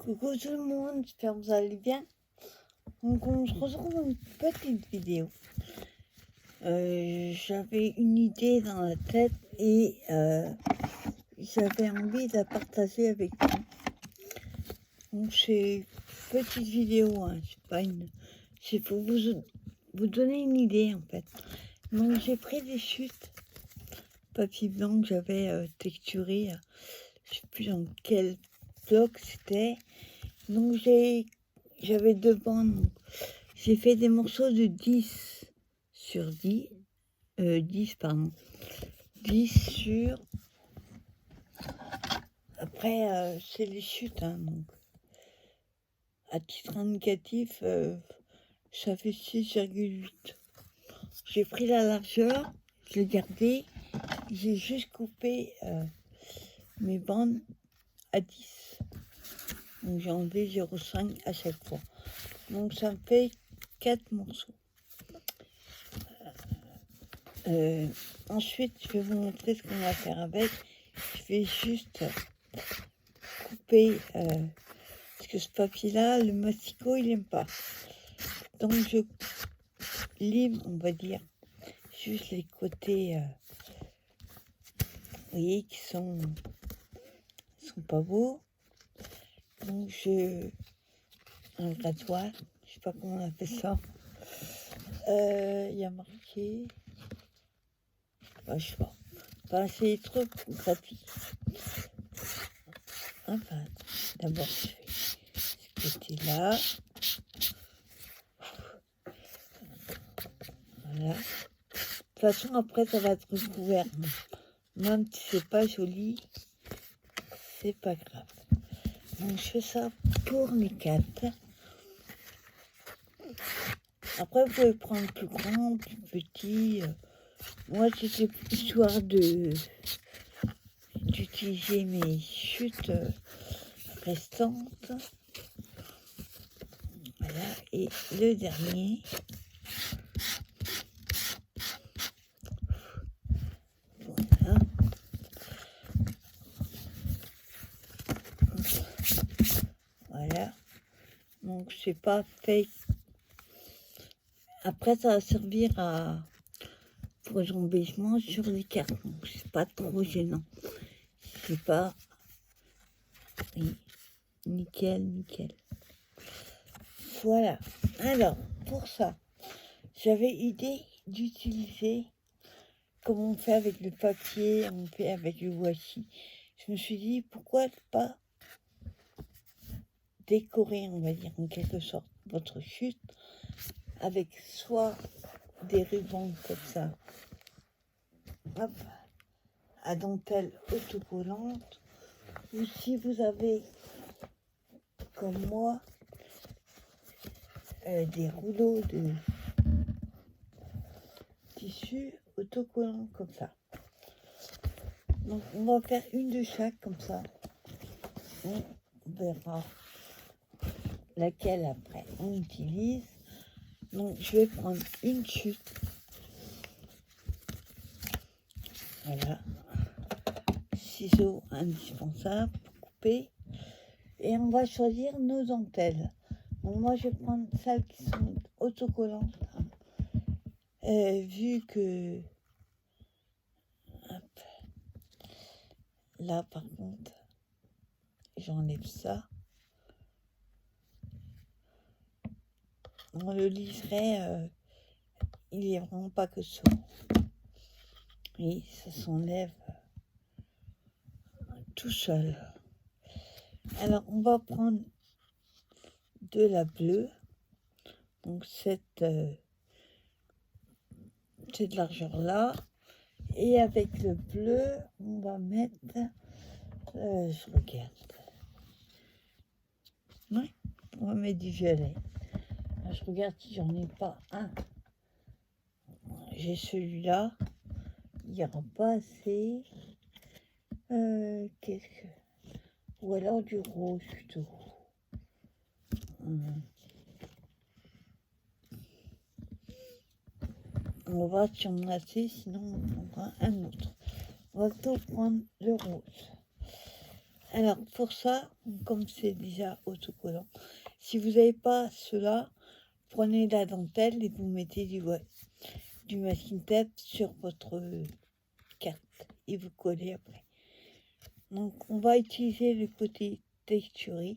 Coucou tout le monde, j'espère que vous allez bien. Donc on se retrouve dans une petite vidéo. J'avais une idée dans la tête et j'avais envie de la partager avec vous. Donc c'est une petite vidéo, hein, c'est pas une... C'est pour vous donner une idée en fait. Donc j'ai pris des chutes papier blanc que j'avais texturé, je sais plus dans quel bloc c'était. Donc j'avais deux bandes. Donc, j'ai fait des morceaux de 10 sur 10. 10, pardon. 10 sur... Après, c'est les chutes, hein, donc. À titre indicatif, ça fait 6,8. J'ai pris la largeur, je l'ai gardé. J'ai juste coupé mes bandes à 10. Donc j'ai enlevé 0,5 à chaque fois. Donc ça me fait 4 morceaux. Ensuite, je vais vous montrer ce qu'on va faire avec. Je vais juste couper, parce que ce papier-là, le masticot, il n'aime pas. Donc, je lime, on va dire, juste les côtés, vous voyez, qui sont pas beaux. Donc, un rasoir, je sais pas comment on appelle ça. Il y a marqué, je sais pas. Enfin, c'est des trucs gratuits. Enfin, d'abord, je fais ce côté-là. Voilà. De toute façon, après, ça va être recouvert. Même si c'est pas joli, c'est pas grave. Donc, je fais ça pour les 4. Après, vous pouvez prendre plus grand, plus petit. Moi, c'était histoire d'utiliser mes chutes restantes. Voilà. Et le dernier. Voilà. Voilà. Donc, c'est pas fait. Après, ça va servir pour les embêtements sur les cartes. Donc, c'est pas trop gênant. C'est pas... Oui. Nickel, nickel. Voilà. Alors, pour ça, j'avais idée d'utiliser, comme on fait avec le papier, on fait avec le washi. Je me suis dit, pourquoi pas décorer, on va dire, en quelque sorte, votre chute avec soit des rubans comme ça, hop, à dentelle autocollante, ou si vous avez, comme moi, des rouleaux de tissu autocollants comme ça. Donc on va faire une de chaque comme ça. On verra laquelle après on utilise. Donc je vais prendre une chute. Voilà. Ciseaux indispensables pour couper. Et on va choisir nos dentelles. Donc moi je vais prendre celles qui sont autocollantes. Vu que... Hop. Là par contre, j'enlève ça. On le liserait, il n'y a vraiment pas que ça. Oui, ça s'enlève tout seul. Alors, on va prendre de la bleue. Donc, cette largeur-là. Et avec le bleu, on va mettre... je regarde. Oui, on va mettre du violet. Je regarde si j'en ai pas un. J'ai celui-là. Il n'y aura pas assez. Ou alors du rose plutôt. On va voir si on en a assez, sinon on prendra un autre. On va plutôt prendre le rose. Alors pour ça, comme c'est déjà autocollant, si vous n'avez pas cela, prenez la dentelle et vous mettez du masking tape sur votre carte et vous collez après. Donc on va utiliser le côté texturé,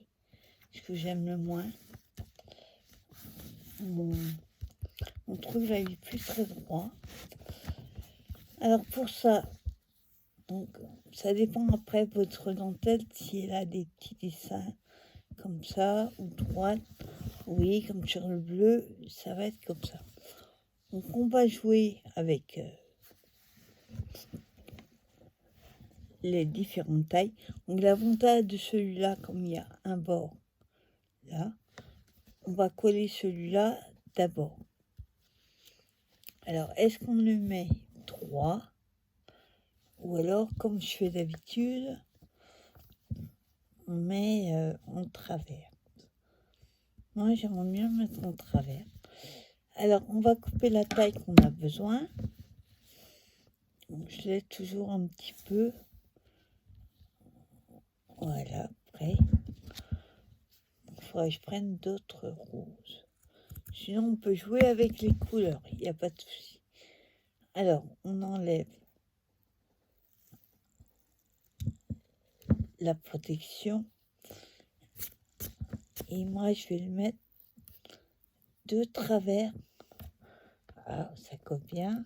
ce que j'aime le moins. Mon truc là il est plus très droit. Alors pour ça, donc ça dépend après votre dentelle si elle a des petits dessins comme ça ou droite. Oui, comme sur le bleu, ça va être comme ça. Donc on va jouer avec les différentes tailles. Donc l'avantage de celui-là, comme il y a un bord là, on va coller celui-là d'abord. Alors est-ce qu'on le met droit ou alors comme je fais d'habitude, on met en travers. Moi j'aimerais bien mettre en travers. Alors on va couper la taille qu'on a besoin. Donc, je laisse toujours un petit peu. Voilà, après. Il faudrait que je prenne d'autres roses. Sinon, on peut jouer avec les couleurs. Il n'y a pas de souci. Alors, on enlève la protection. Et moi, je vais le mettre de travers. Ah, ça colle bien.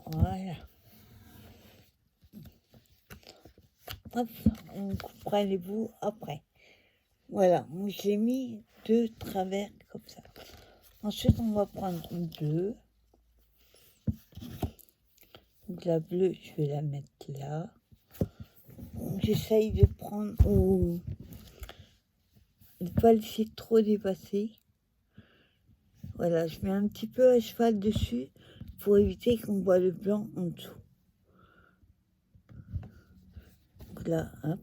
Voilà. Hop, on coupera les bouts après. Voilà, moi je l'ai mis de travers comme ça. Ensuite, on va prendre une bleue. Donc la bleue, je vais la mettre là. J'essaye de prendre de ne pas laisser trop dépasser. Voilà, je mets un petit peu à cheval dessus pour éviter qu'on voit le blanc en dessous. Donc là, hop,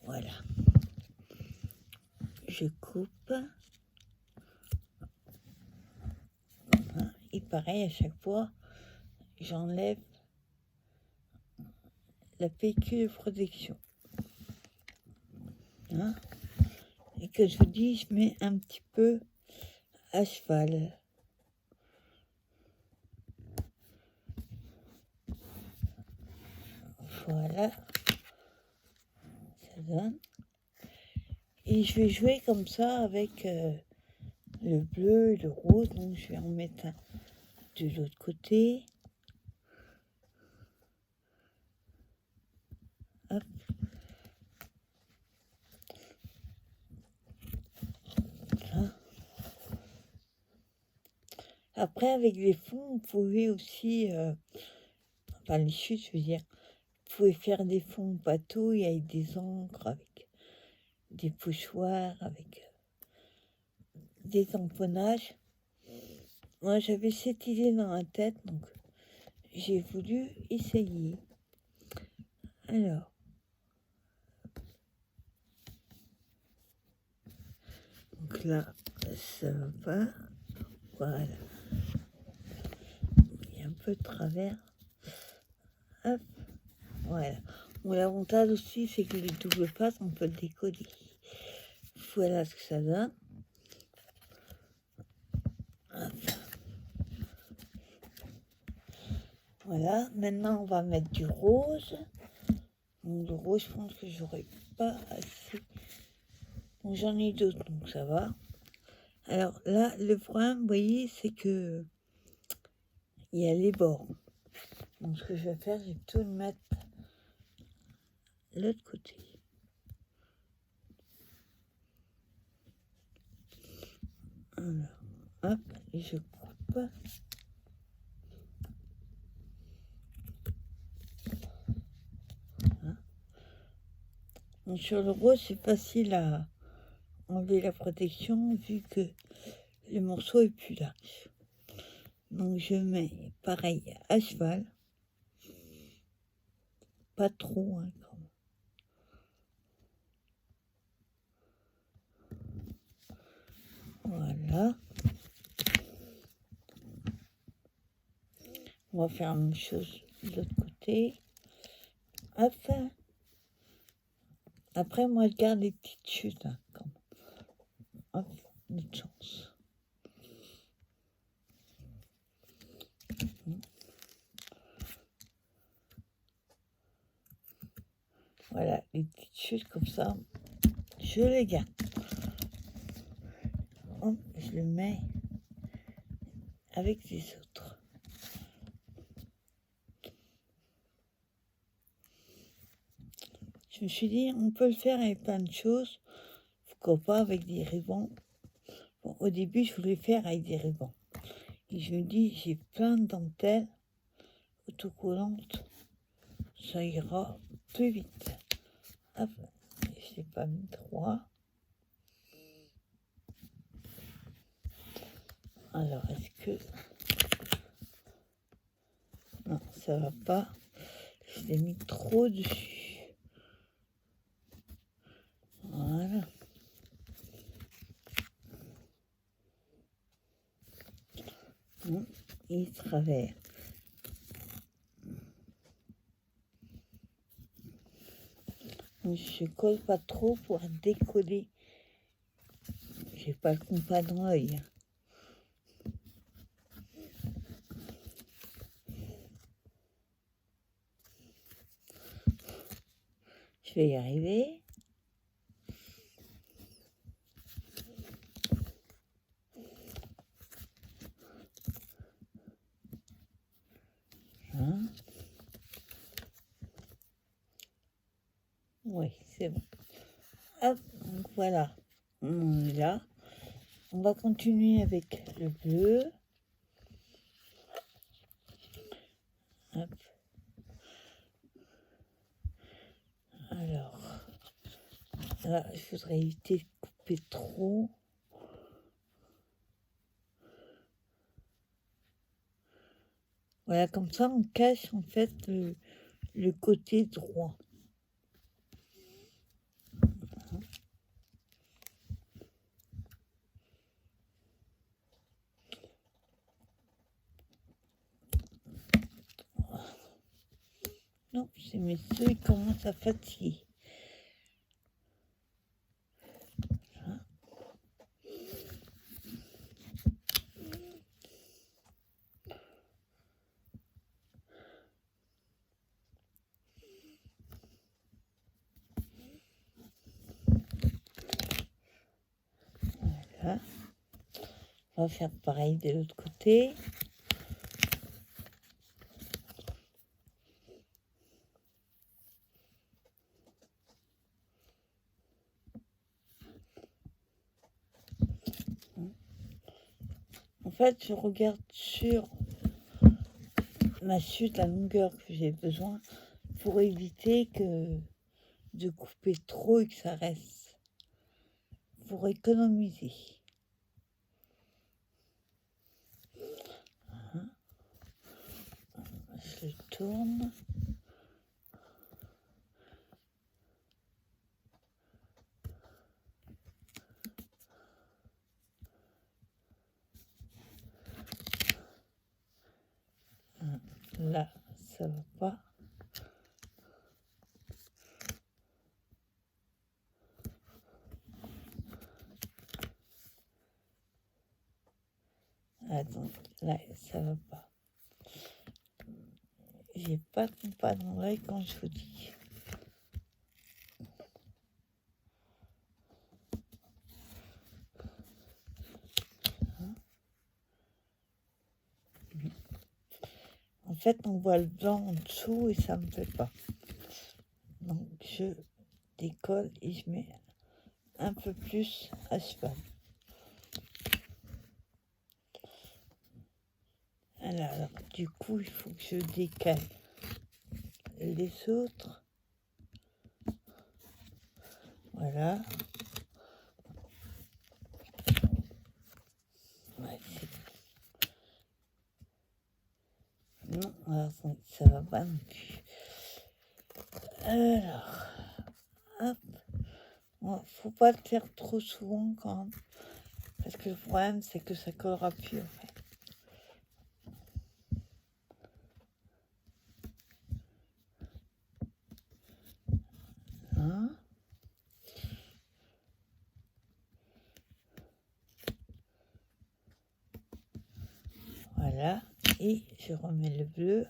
voilà. Je coupe. Et pareil, à chaque fois, j'enlève la pellicule de protection. Hein, et que je vous dis, je mets un petit peu à cheval. Voilà. Ça donne. Et je vais jouer comme ça avec le bleu et le rose. Donc je vais en mettre un de l'autre côté. Hop. Là. Après, avec les fonds, vous pouvez aussi, enfin les chutes, je veux dire, vous pouvez faire des fonds patouilles avec des encres, avec des pochoirs, avec des tamponnages. Moi, j'avais cette idée dans la tête, donc j'ai voulu essayer. Alors, donc là, ça va pas. Voilà. Il y a un peu de travers. Hop. Voilà. Bon, l'avantage aussi, c'est que les doubles pattes, on peut le décoller. Voilà ce que ça donne. Hop. Voilà. Maintenant, on va mettre du rose. Donc, le rose, je pense que j'aurais pas assez. Donc, j'en ai d'autres, donc ça va. Alors là, le problème, vous voyez, c'est que il y a les bords. Donc, ce que je vais faire, je vais tout le mettre de l'autre côté. Alors, hop, et je coupe. Voilà. Donc, sur le rose, c'est facile à enlever la protection vu que le morceau est plus large. Donc, je mets pareil à cheval. Pas trop, hein, quand même. Voilà. On va faire la même chose de l'autre côté. Hop. Après, moi, je garde les petites chutes. Hein, comme... Hop, notre chance. Voilà, les petites chutes comme ça, je les garde. Hop, je le mets avec les autres. Je me suis dit, on peut le faire avec plein de choses. Pourquoi pas avec des rubans. Bon, au début, je voulais faire avec des rubans. Et je me dis, j'ai plein de dentelles autocollantes. Ça ira plus vite. Hop, je n'ai pas mis 3. Alors, est-ce que... Non, ça va pas. Je l'ai mis trop dessus. Voilà. Non, il travers. Je colle pas trop pour décoller. J'ai pas le compas dans l'œil. Je vais y arriver. Hein? Oui, c'est bon. Hop, donc voilà. On est là. On va continuer avec le bleu. Hop. Alors, là, il faudrait éviter de couper trop. Voilà, comme ça, on cache en fait le côté droit. Non, c'est mes yeux, ils commencent à fatiguer. Voilà. On va faire pareil de l'autre côté. En fait, je regarde sur ma chute la longueur que j'ai besoin pour éviter de couper trop et que ça reste. Pour économiser. Je tourne. Là, ça va pas. Attends, là, ça va pas. J'ai pas de compas dans l'œil quand je vous dis. En fait, on voit le blanc en dessous et ça me plaît pas. Donc, je décolle et je mets un peu plus à cheval. Alors, du coup, il faut que je décale les autres. Voilà. Ouais, non, alors, ça va pas non plus. Alors, hop. Bon, faut pas le faire trop souvent quand même. Parce que le problème, c'est que ça collera plus en fait. Et je remets le bleu.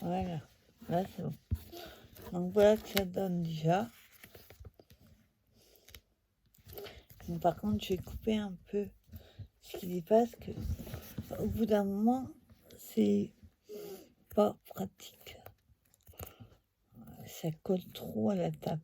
Voilà, là c'est bon. Donc voilà que ça donne déjà. Donc, par contre, je vais couper un peu ce qui dépasse, que au bout d'un moment, c'est pas pratique. Ça colle trop à la table.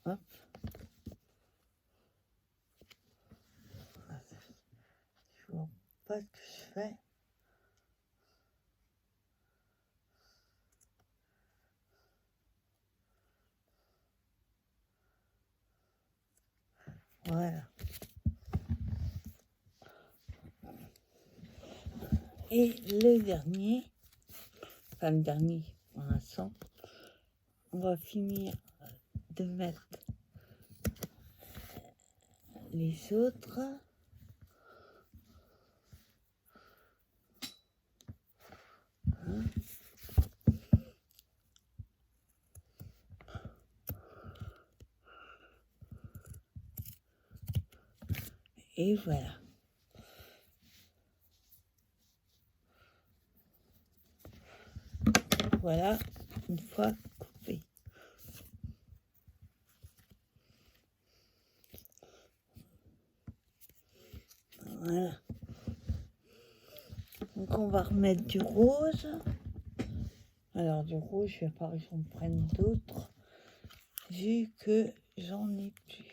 Hop. Je vois pas ce que je fais. Voilà. Et le dernier, enfin le dernier pour l'instant, on va finir de mettre les autres. Et voilà. Voilà, une fois coupé. Voilà. Donc on va remettre du rose. Alors du rose, je vais par exemple prendre d'autres, vu que j'en ai plus.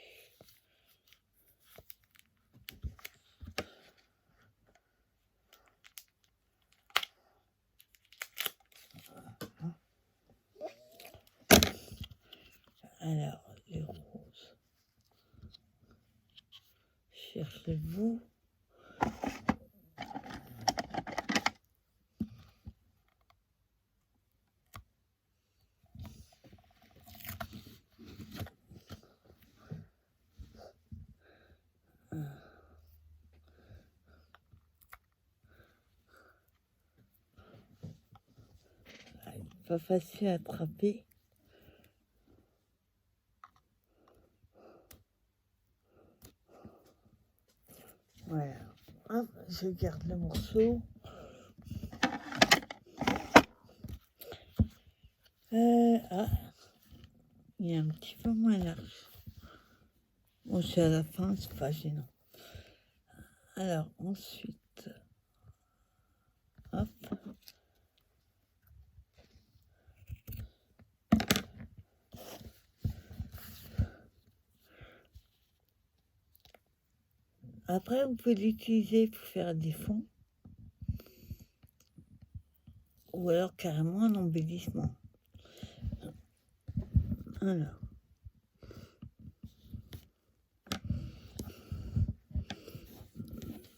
Alors, le rose. Je cherche le bout. Pas facile à attraper. Voilà. Hop, je garde le morceau. Ah, il est un petit peu moins large. Bon, c'est à la fin, c'est pas gênant. Alors, ensuite, hop. Après, vous pouvez l'utiliser pour faire des fonds. Ou alors carrément un embellissement. Alors.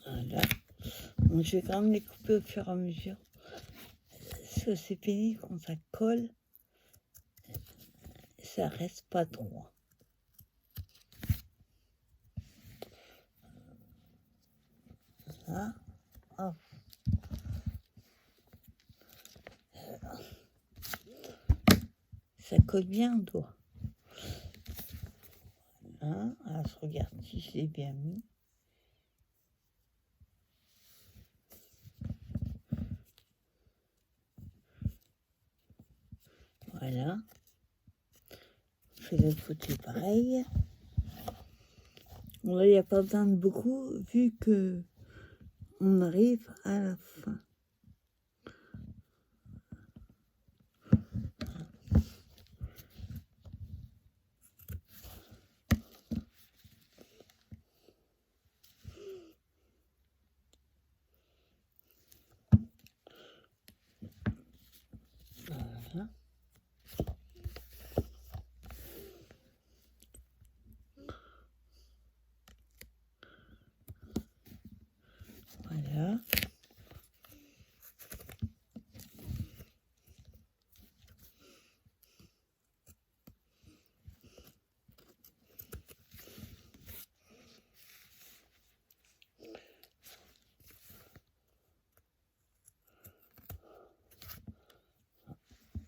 Voilà. Bon, je vais quand même les couper au fur et à mesure. Parce que c'est pénible quand ça colle. Ça reste pas droit. Là. Hop. Ça colle bien au doigt. Hein, alors je regarde si je l'ai bien mis. Voilà. Je fais de l'autre côté pareil. Bon, là, il n'y a pas besoin de beaucoup vu que on arrive à la fin. Voilà. Voilà.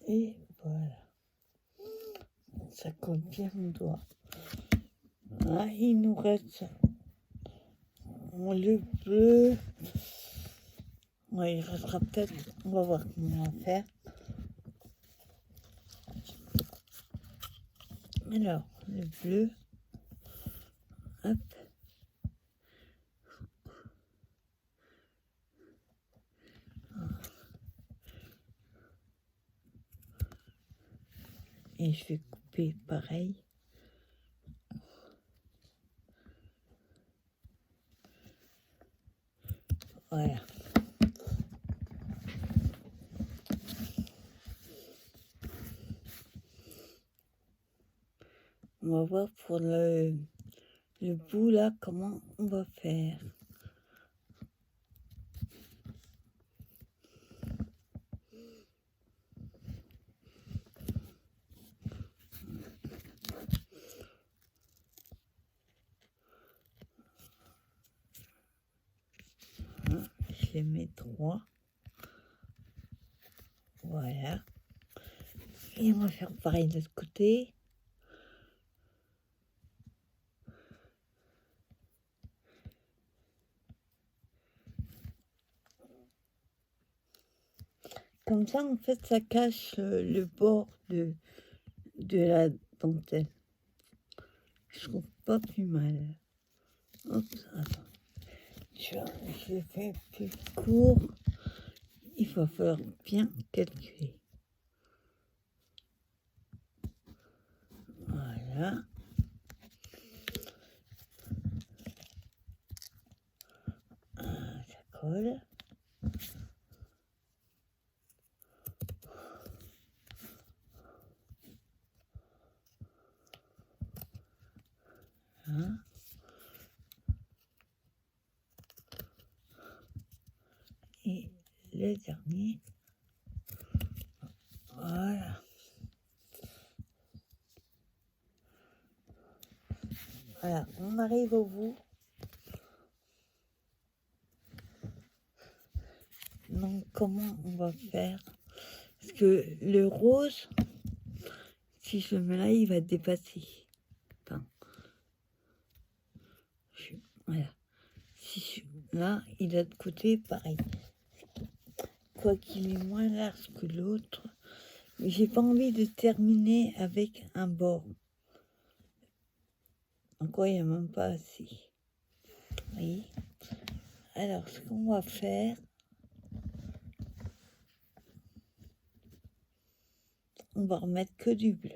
Et voilà. Ça colle bien mon doigt. Ah, il nous reste le bleu. Ouais, il restera peut-être. On va voir comment on va faire. Alors, le bleu. Hop. Et je vais couper pareil. Voilà. On va voir pour le bout là, comment on va faire. Je les mets 3. Voilà. Et on va faire pareil de l'autre côté. Comme ça, en fait, ça cache le bord de la dentelle. Je trouve pas plus mal. Hop, attends. Je le fais plus court. Il va falloir bien calculer. Voilà. Ça colle. Hein. Et le dernier. Voilà. Voilà, on arrive au bout. Donc, comment on va faire? Parce que le rose, si je le mets là, il va dépasser. Enfin, voilà. Si je, là, il a de côté, pareil. Quoi qu'il est moins large que l'autre. Mais j'ai pas envie de terminer avec un bord. Encore, il n'y a même pas assez. Vous voyez? Alors, ce qu'on va faire, on va remettre que du bleu.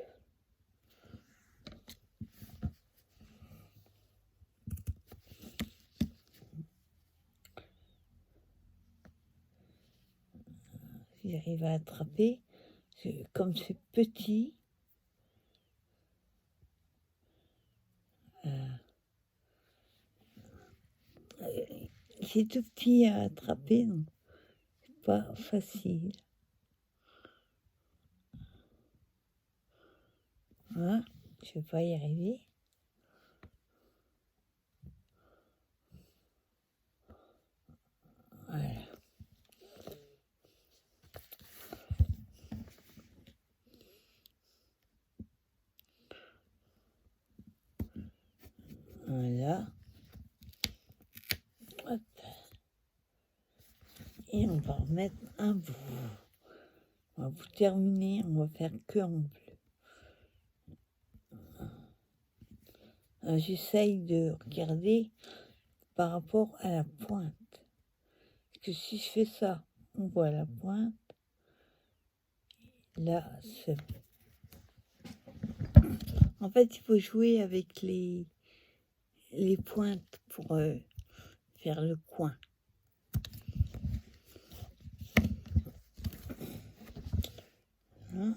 J'arrive à attraper. Comme c'est petit, c'est tout petit à attraper, donc c'est pas facile. Voilà, je vais pas y arriver. Voilà. Voilà. Hop. Et on va remettre un bout. On va vous terminer, on va faire que en bleu. J'essaye de regarder par rapport à la pointe. Parce que si je fais ça, on voit la pointe. Là, c'est... En fait, il faut jouer avec les pointes pour faire le coin. Hein?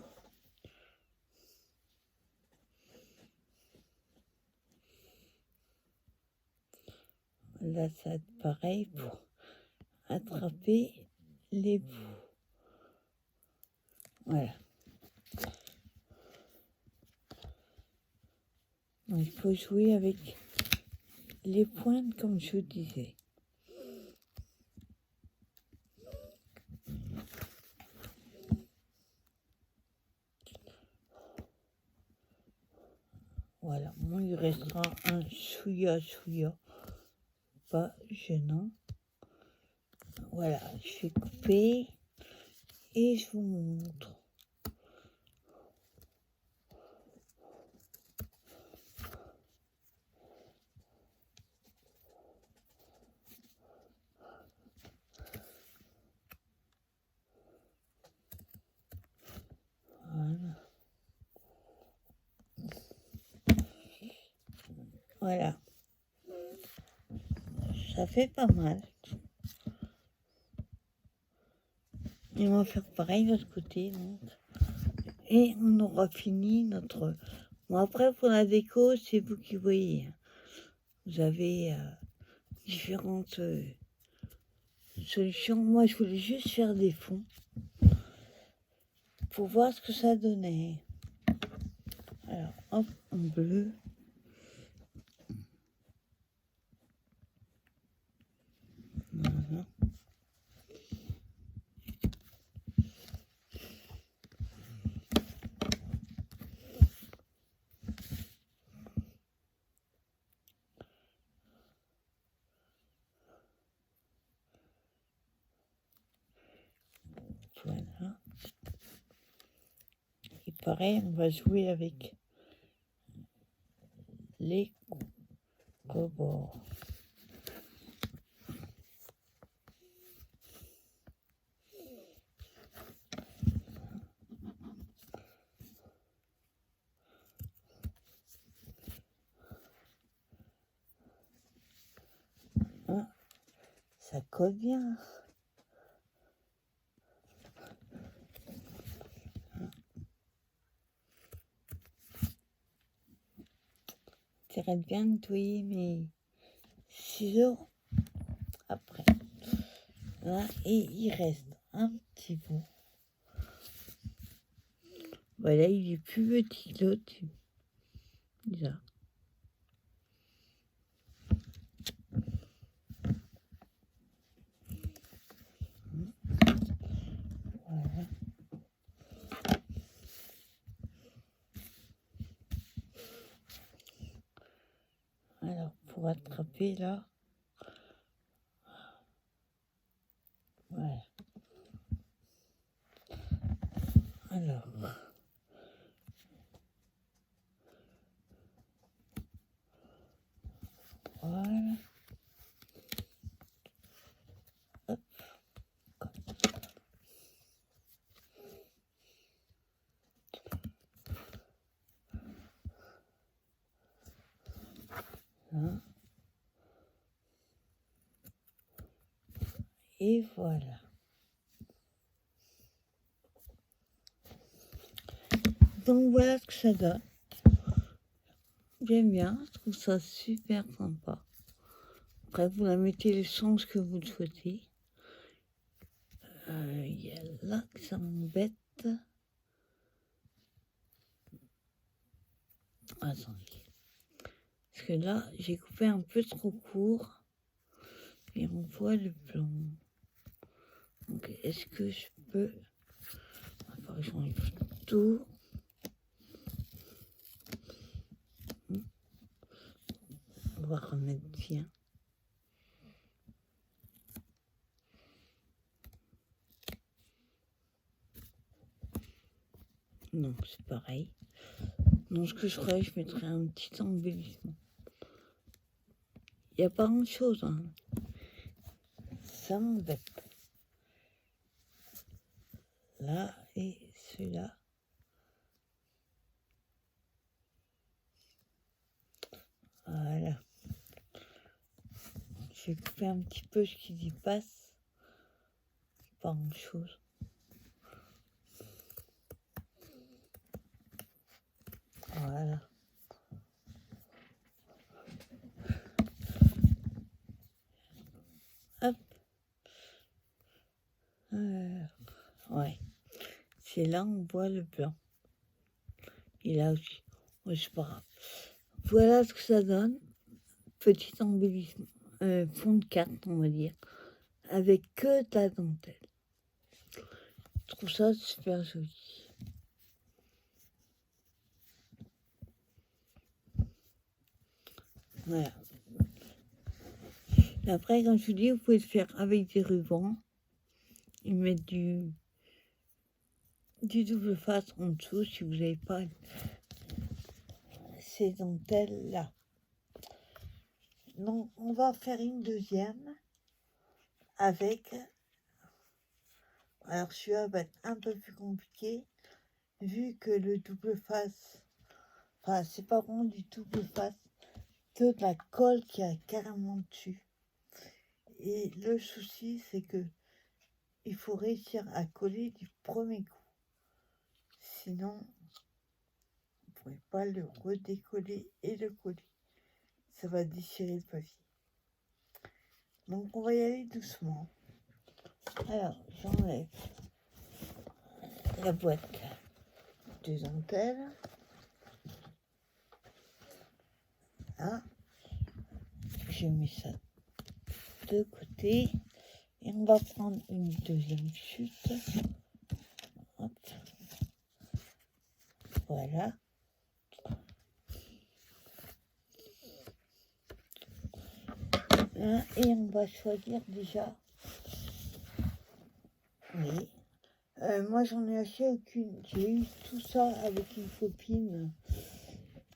Là, ça va être pareil pour attraper les bouts. Voilà. Donc, il faut jouer avec les pointes comme je vous disais. Voilà, moi il restera un chouïa, pas gênant. Voilà, je vais couper et je vous montre. Voilà. Voilà. Ça fait pas mal. Et on va faire pareil de l'autre côté. Donc. Et on aura fini notre... Bon, après, pour la déco, c'est vous qui voyez. Vous avez différentes solutions. Moi, je voulais juste faire des fonds pour voir ce que ça donnait. Alors, hop, en bleu. Voilà. Voilà. Et pareil, on va jouer avec les rebords. Ah, ça colle bien. J'aimerais bien nettoyer mes ciseaux après. Là, et il reste un petit bout. Voilà, il est plus petit que l'autre. Là. Voilà. Alors, pour attraper là, voilà. Alors, voilà. Hop. Là. Et voilà. Donc voilà ce que ça donne. J'aime bien, je trouve ça super sympa. Après, vous la mettez le sens que vous le souhaitez. Il y a là que ça m'embête. Attendez. Parce que là, j'ai coupé un peu trop court. Et on voit le blanc. Donc, est-ce que je peux... Enfin, j'enlève tout. On va remettre bien. Non, c'est pareil. Donc, ce que je ferais, je mettrais un petit embellissement. Il n'y a pas grand-chose, hein. Ça m'embête. Là et celui-là. Voilà. J'ai coupé un petit peu ce qui y passe. Pas grand-chose. Voilà. Hop. Ouais. C'est là on voit le blanc. Et là aussi. Ouais, c'est pas grave. Voilà ce que ça donne. Petit embellissement. Fond de carte, on va dire. Avec que de la dentelle. Je trouve ça super joli. Voilà. Après, comme je vous dis, vous pouvez le faire avec des rubans. Ils mettent du double face en dessous si vous n'avez pas ces dentelles là. Donc on va faire une deuxième avec, alors celui-là va être un peu plus compliqué vu que le double face, enfin c'est pas vraiment du double face, que de la colle qui a carrément dessus. Et le souci c'est que il faut réussir à coller du premier coup, sinon vous ne pourrez pas le redécoller et le coller. Ça va déchirer le papier. Donc on va y aller doucement. Alors j'enlève la boîte de dentelle. Là, je mets ça de côté. Et on va prendre une deuxième chute. Hop. Voilà. Là, et on va choisir déjà. Oui. Moi, j'en ai acheté aucune. J'ai eu tout ça avec une copine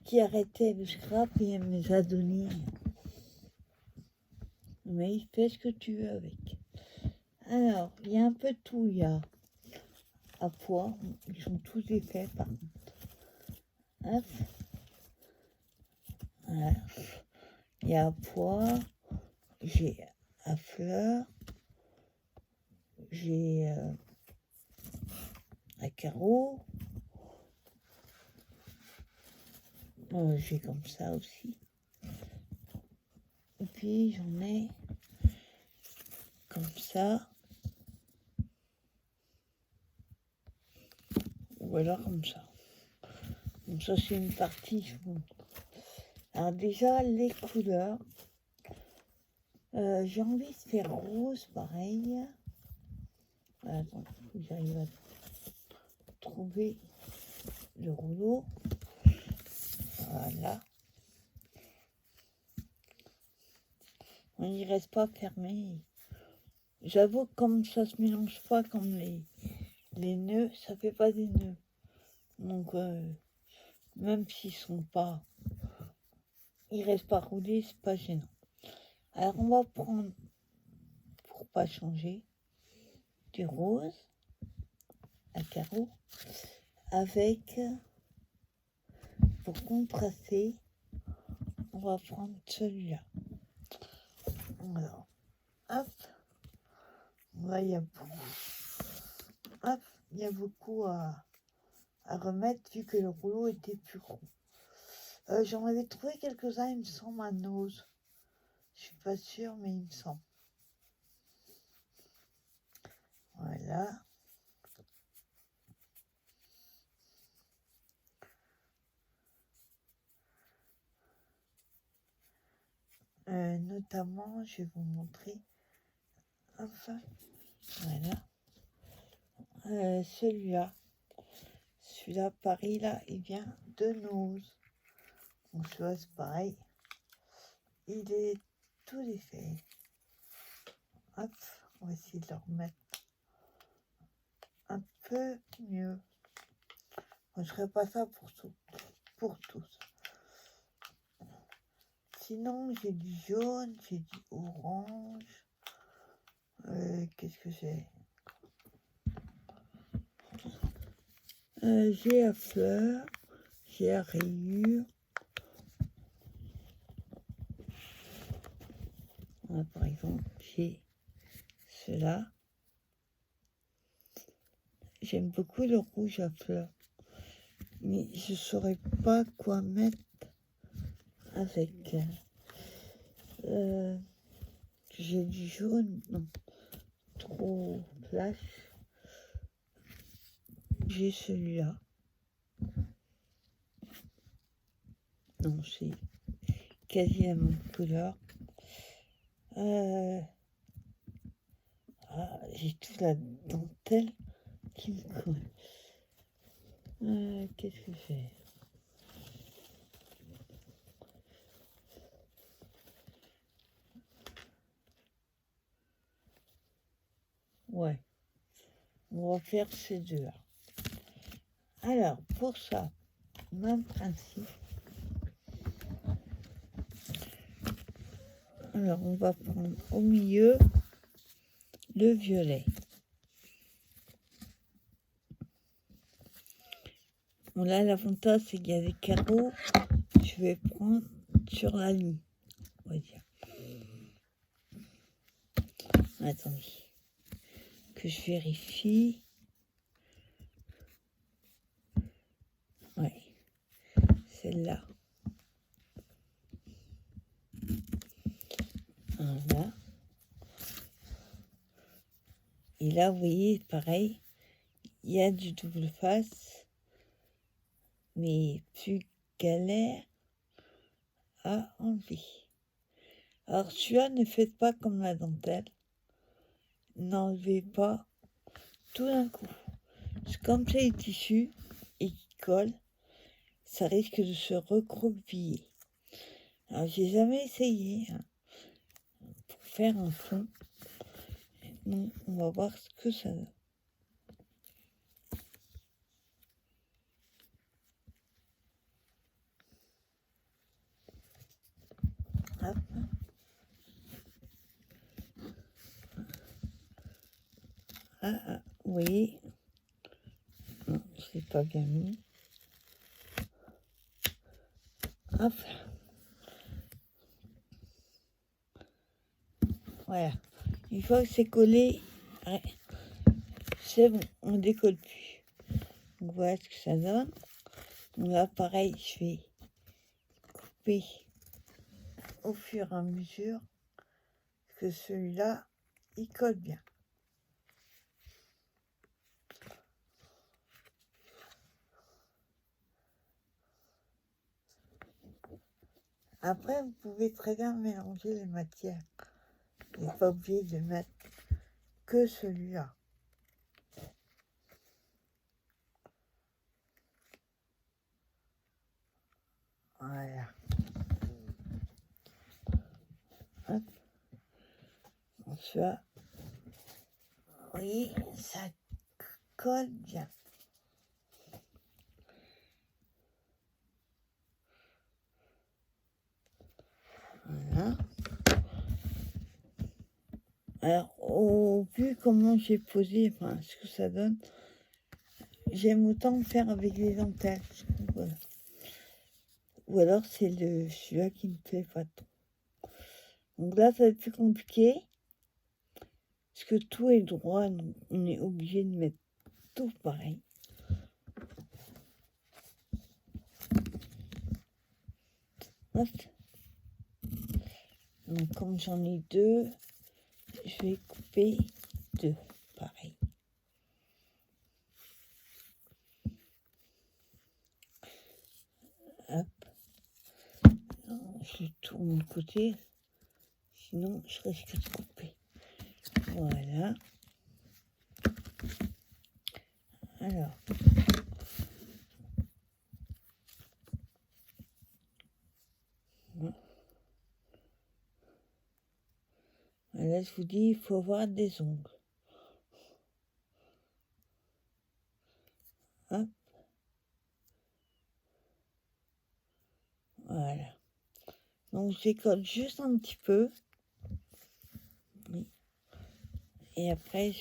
qui arrêtait le scrap et elle me les a donné. Mais fais ce que tu veux avec. Alors, il y a un peu de tout. Il y a à pois. Ils sont tous épais, par contre. Hop. Voilà. Il y a à pois. J'ai à fleurs. J'ai à carreaux. J'ai comme ça aussi. Et puis j'en ai comme ça. Ou alors comme ça. Donc ça c'est une partie. Alors déjà les couleurs. J'ai envie de faire rose pareil. Attends, j'arrive à trouver le rouleau. Voilà. On n'y reste pas fermé. J'avoue que comme ça se mélange pas comme les nœuds, ça fait pas des nœuds. Donc même s'ils sont pas, ils restent pas roulés, c'est pas gênant. Alors on va prendre, pour pas changer, du rose à carreaux avec, pour contraster, on va prendre celui-là. Alors, hop, là il y a beaucoup, hop, il y a beaucoup à remettre vu que le rouleau était plus gros. J'en avais trouvé quelques-uns, il me semble, à Nose. Je suis pas sûre, mais il me semble. Voilà. Notamment, je vais vous montrer. Enfin, voilà. Celui-là, Paris, là, il vient de Nose. Donc, celui-là, c'est pareil. Il est tout défait. Hop, on va essayer de le remettre un peu mieux. Moi, je ferai pas ça pour tous. Sinon, j'ai du jaune, j'ai du orange. Qu'est-ce que j'ai? J'ai à fleurs, j'ai à rayures. Là, par exemple, j'ai cela. J'aime beaucoup le rouge à fleurs, mais je ne saurais pas quoi mettre avec. J'ai du jaune, non, trop place, j'ai celui-là. Non, c'est quasi la même couleur. J'ai toute la dentelle qui me colle. Qu'est-ce que je fais? Ouais, on va faire ces deux-là. Alors, pour ça, même principe. Alors, on va prendre au milieu le violet. Bon, là, l'avantage, c'est qu'il y a des carreaux. Je vais prendre sur la ligne, on va dire. Attendez, que je vérifie. Ouais, celle-là. Voilà. Et là, vous voyez, pareil, il y a du double face, mais plus galère à enlever. Alors, celui-là, ne faites pas comme la dentelle. N'enlevez pas tout d'un coup. Parce que comme c'est les tissus et qui collent, ça risque de se recroqueviller. Alors, j'ai jamais essayé pour faire un fond. Donc, on va voir ce que ça donne. Hop. Oui. Non, c'est pas bien mis. Hop. Voilà. Une fois que c'est collé, ouais, c'est bon, on décolle plus. Donc voilà ce que ça donne. Donc là, pareil, je vais couper au fur et à mesure que celui-là, il colle bien. Après, vous pouvez très bien mélanger les matières. Vous n'êtes pas obligé de mettre que celui-là. Voilà. Hop. Celui-là, vous voyez, ça colle bien. Voilà. Alors, vu comment j'ai posé, enfin, ce que ça donne, j'aime autant faire avec les dentelles. Voilà. Ou alors, c'est celui-là qui me plaît pas trop. Donc là, ça va être plus compliqué. Parce que tout est droit, donc on est obligé de mettre tout pareil. Hop. Donc, comme j'en ai deux, je vais couper deux, pareil. Hop. Je tourne de côté, sinon je risque de couper. Voilà. Alors. Là, je vous dis, il faut avoir des ongles. Hop. Voilà. Donc, je décolle juste un petit peu. Oui. Et après,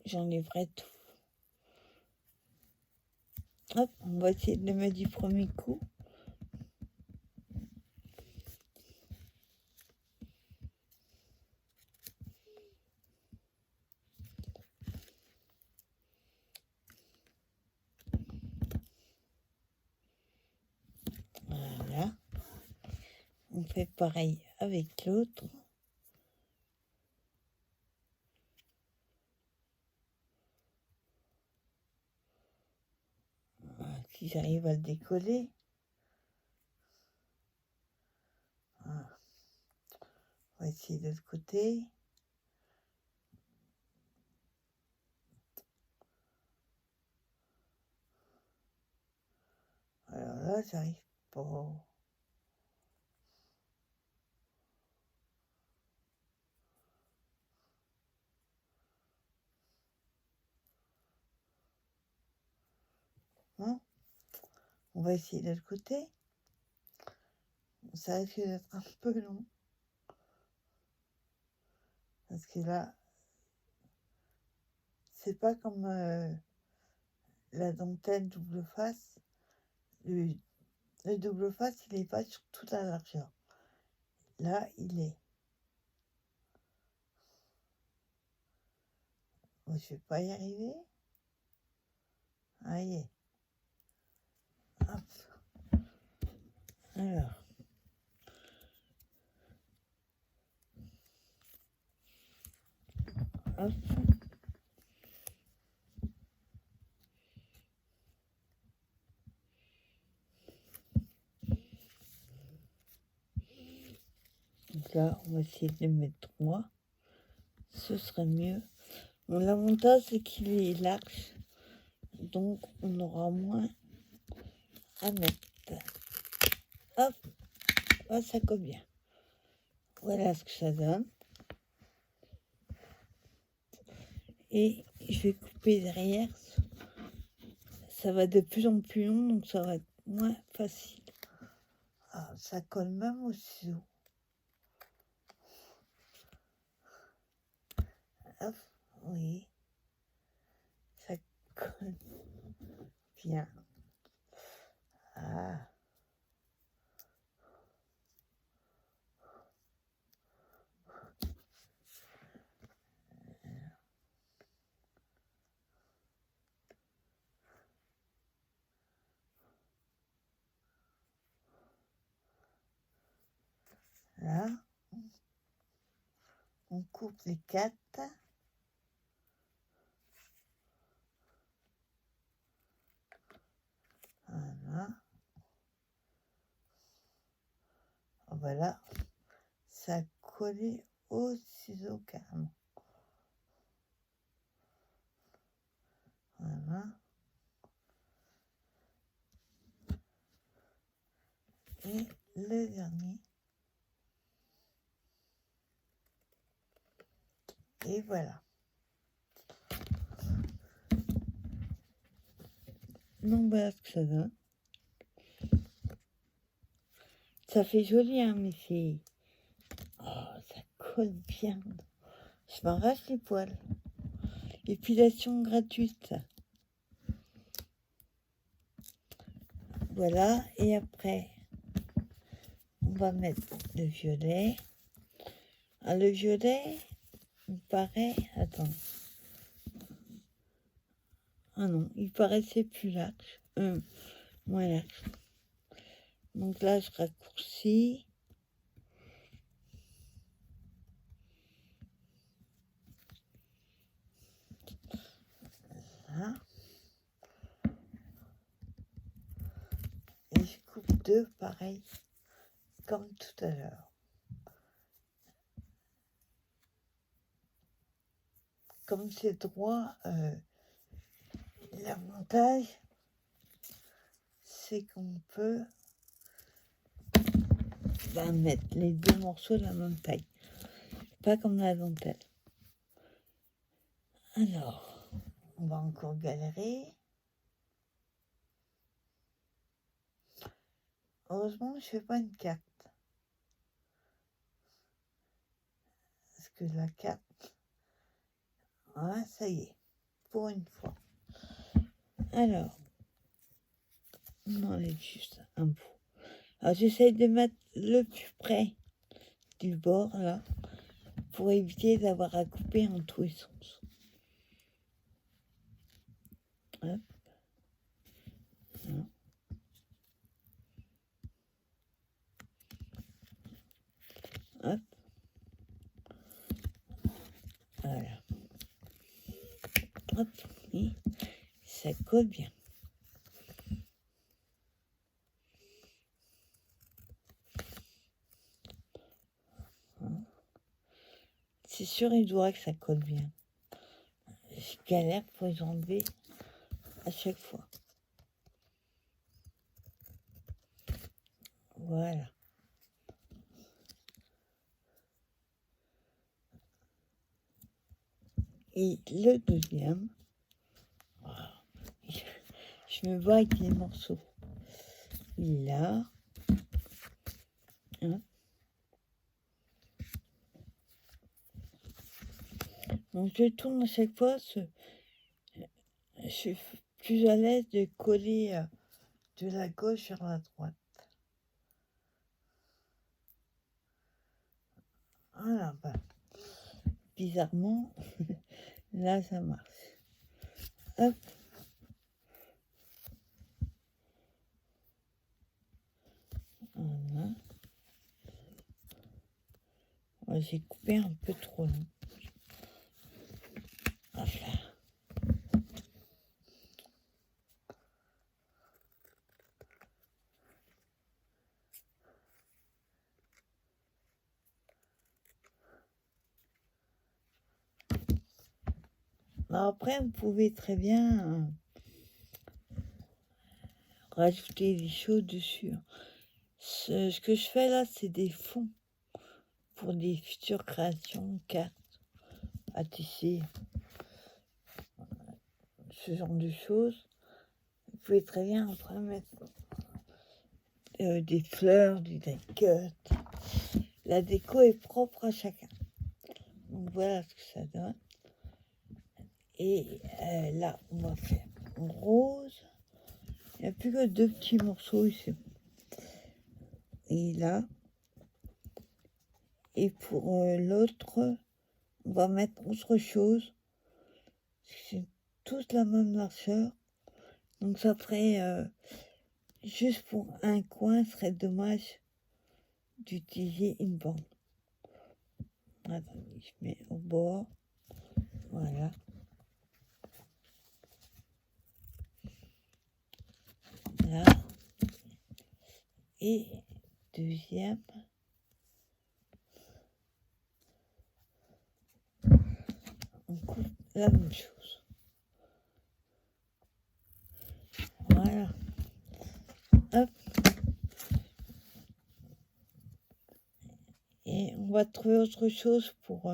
j'enlèverai tout. Hop, on va essayer de le mettre du premier coup. Voilà. On fait pareil avec l'autre. si j'arrive à le décoller. Voilà. On va essayer de l'autre côté. Alors là, j'arrive pas. Hein? On va essayer de l'autre côté. Ça risque d'être un peu long. Parce que là, c'est pas comme la dentelle double face. Le double face, il est pas sur toute la largeur. Là, il est. Bon, je vais pas y arriver. Ah, y est. Hop. Alors. Hop. Donc là, on va essayer de le mettre droit. Ce serait mieux. Bon, l'avantage, c'est qu'il est large. Donc, on aura moins à mettre. Hop. Oh, ça colle bien. Voilà ce que ça donne. Et je vais couper derrière. Ça va de plus en plus long, donc ça va être moins facile. Ah, ça colle même au ciseau. Hop, oui. Ça colle bien. Ah. Là, on coupe les 4. Voilà. Voilà. Ça a collé au ciseau carrément. Voilà. Et le dernier. Et voilà. Donc voilà ce que ça donne. Ça fait joli, hein, mais c'est... Oh, ça colle bien. Je m'arrache les poils. Épilation gratuite. Voilà, et après, on va mettre le violet. Ah, le violet, il paraît... Attends. Ah non, il paraissait plus large. Moins large. Donc là, je raccourcis. Là. Et je coupe 2, pareil, comme tout à l'heure. Comme c'est droit, l'avantage, c'est qu'on peut mettre les 2 morceaux de la même taille. Pas comme la dentelle. Alors, on va encore galérer. Heureusement, je ne fais pas une carte. Parce que la carte, ah, ça y est, pour une fois. Alors, on enlève juste un bout. Alors, j'essaye de mettre le plus près du bord, là, pour éviter d'avoir à couper en tous les sens. Hop. Hop. Voilà. Hop. Et ça colle bien. c'est sur les doigts que ça colle bien. Je galère pour les enlever à chaque fois. Voilà. Et le deuxième, je me vois avec les morceaux. Là. Hein. Donc je tourne à chaque fois. Je suis plus à l'aise de coller de la gauche sur la droite. Voilà, bah, bizarrement, là ça marche. Hop. Voilà. Oh, j'ai coupé un peu trop long. Voilà. Alors après, vous pouvez très bien rajouter des choses dessus. Ce que je fais là, c'est des fonds pour des futures créations, cartes à tisser, ce genre de choses. Vous pouvez très bien après mettre des fleurs, du die-cut. La déco est propre à chacun. Donc voilà ce que ça donne. Et là, on va faire en rose. Il n'y a plus que 2 petits morceaux ici. Et là, et pour l'autre, on va mettre autre chose. C'est toute la même largeur. Donc ça ferait, juste pour un coin, ce serait dommage d'utiliser une bande. Attendez, je mets au bord. Voilà. Là. Et deuxième. On coupe la même chose. Voilà. Hop. Et on va trouver autre chose pour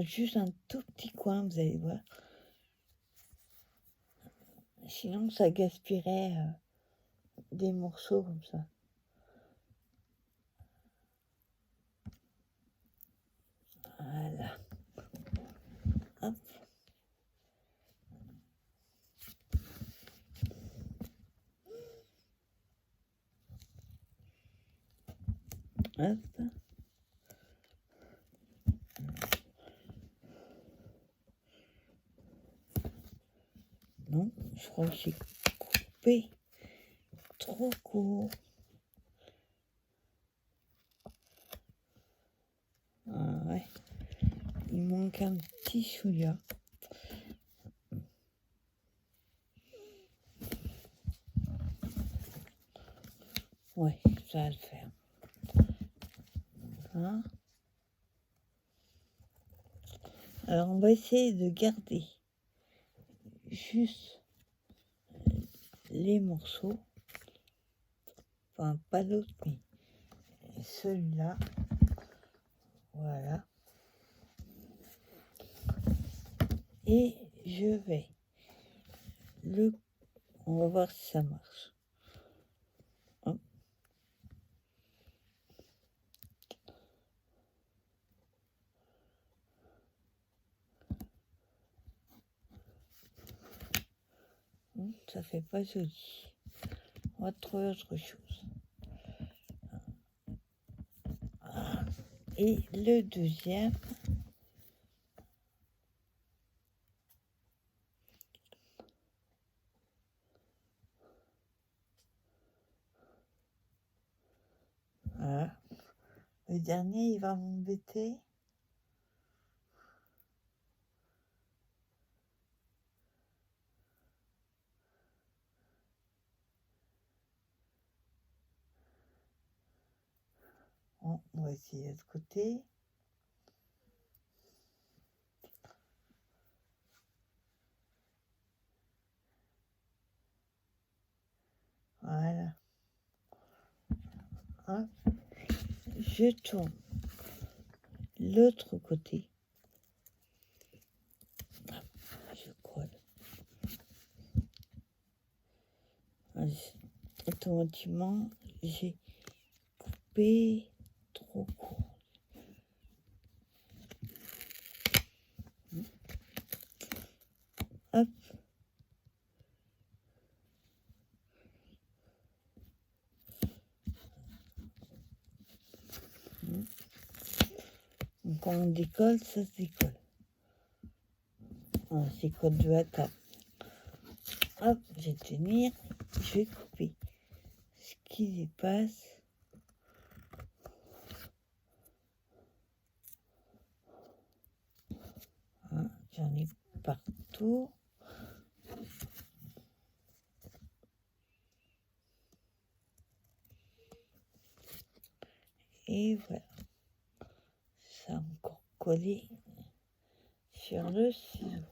juste un tout petit coin, vous allez voir. Sinon, ça gaspillerait des morceaux comme ça. Voilà. Hop. Hop. Non, je crois que j'ai coupé trop court. Ah ouais. Il manque un petit chouïa. Ouais, ça va le faire. Hein. Alors, on va essayer de garder juste les morceaux. Enfin, pas d'autres, mais celui-là. Voilà. Et je vais on va voir si ça marche. Hop. Ça fait pas joli. On va trouver autre chose. Et le deuxième. Voilà. Le dernier, il va m'embêter. Bon, on va essayer de l'autre côté. Voilà. Hop. Je tourne l'autre côté. Je colle. Automatiquement, j'ai coupé trop court. Hop. Donc, quand on décolle, ça se décolle. On se décolle de la table. Hop, je vais tenir, je vais couper ce qui dépasse. Hein, j'en ai partout. Et voilà. Ça a encore collé sur le ciseau.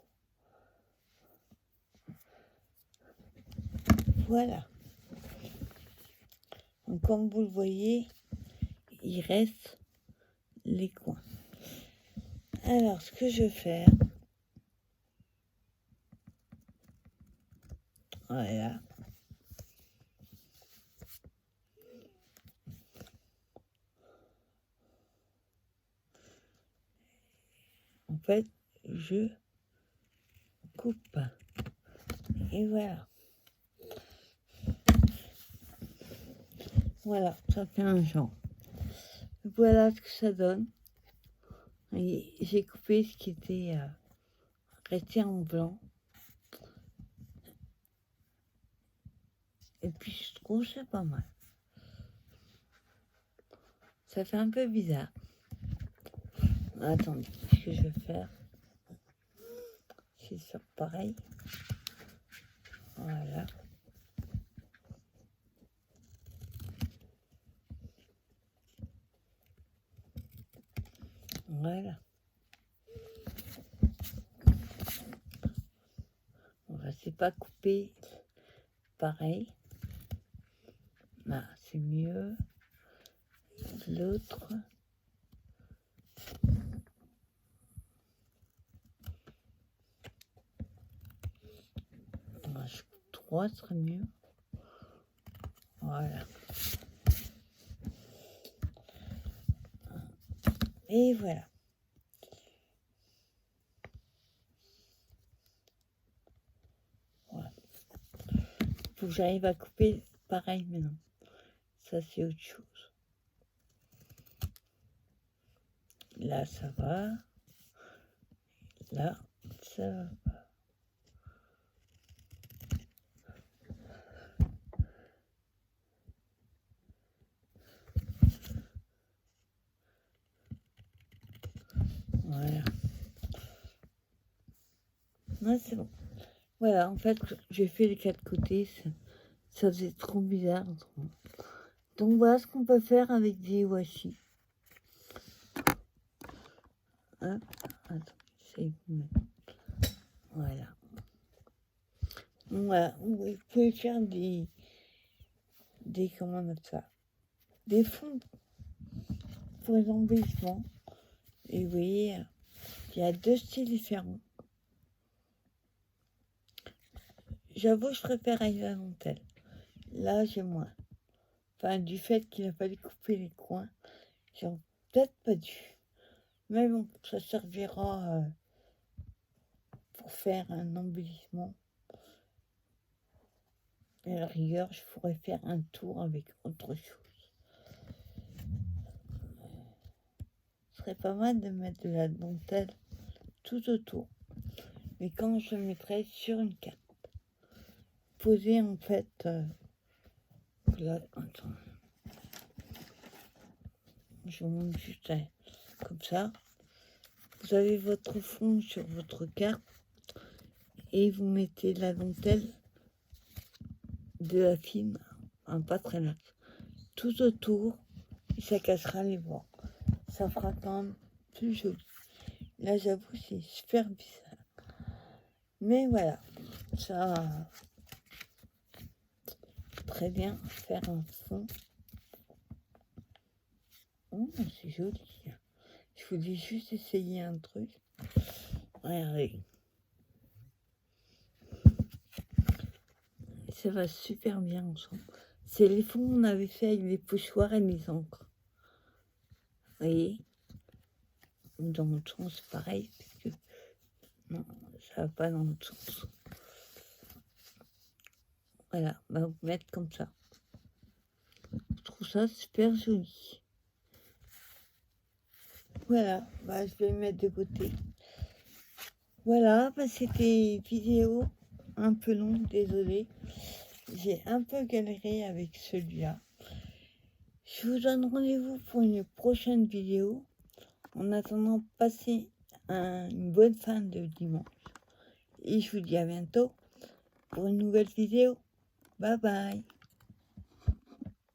Voilà. Donc, comme vous le voyez, il reste les coins. Alors, ce que je vais faire, voilà. En fait, je coupe. Et voilà. Voilà, ça fait un genre. Voilà ce que ça donne. Et j'ai coupé ce qui était resté en blanc. Et puis je trouve c'est pas mal. Ça fait un peu bizarre. Attendez, ce que je vais faire, c'est sur pareil. Voilà. Voilà. On va c'est pas couper pareil. Là, c'est mieux. L'autre. Je coupe 3 serait mieux. Voilà. Et voilà. Voilà. Faut que j'arrive à couper pareil maintenant. Ça, c'est autre chose. Là, ça va. Là, ça va pas. Voilà. Non, c'est bon. Voilà, en fait, j'ai fait les 4 côtés. Ça faisait trop bizarre. Donc, voilà ce qu'on peut faire avec des washi. Hop, attends, j'essaie de mettre. Voilà. Voilà, vous pouvez faire des comment on appelle ça, des fonds pour les embellissements. Et vous voyez, il y a 2 styles différents. J'avoue, je préfère avec la dentelle. Là, j'ai moins. Enfin, du fait qu'il a fallu couper les coins, j'aurais peut-être pas dû. Mais bon, ça servira pour faire un embellissement. Et à la rigueur, je pourrais faire un tour avec autre chose. Ce serait pas mal de mettre de la dentelle tout autour. Mais quand je le mettrai sur une carte, poser en fait là, attends. Je vous montre juste comme ça. Vous avez votre fond sur votre carte et vous mettez la dentelle de la fine, pas très large, tout autour et ça cassera les bords. Ça fera quand même plus joli. Là, j'avoue, c'est super bizarre. Mais voilà, ça très bien faire un fond. Oh, c'est joli. Je voulais juste essayer un truc. Regardez. Ça va super bien ensemble. C'est les fonds qu'on avait fait avec les pochoirs et les encres. Vous voyez? Dans l'autre sens, pareil. Parce que non, ça va pas dans l'autre sens. Voilà, on va vous mettre comme ça. Je trouve ça super joli. Voilà, je vais le mettre de côté. Voilà, c'était une vidéo un peu longue, désolée. J'ai un peu galéré avec celui-là. Je vous donne rendez-vous pour une prochaine vidéo. En attendant, passez une bonne fin de dimanche. Et je vous dis à bientôt pour une nouvelle vidéo. Bye bye.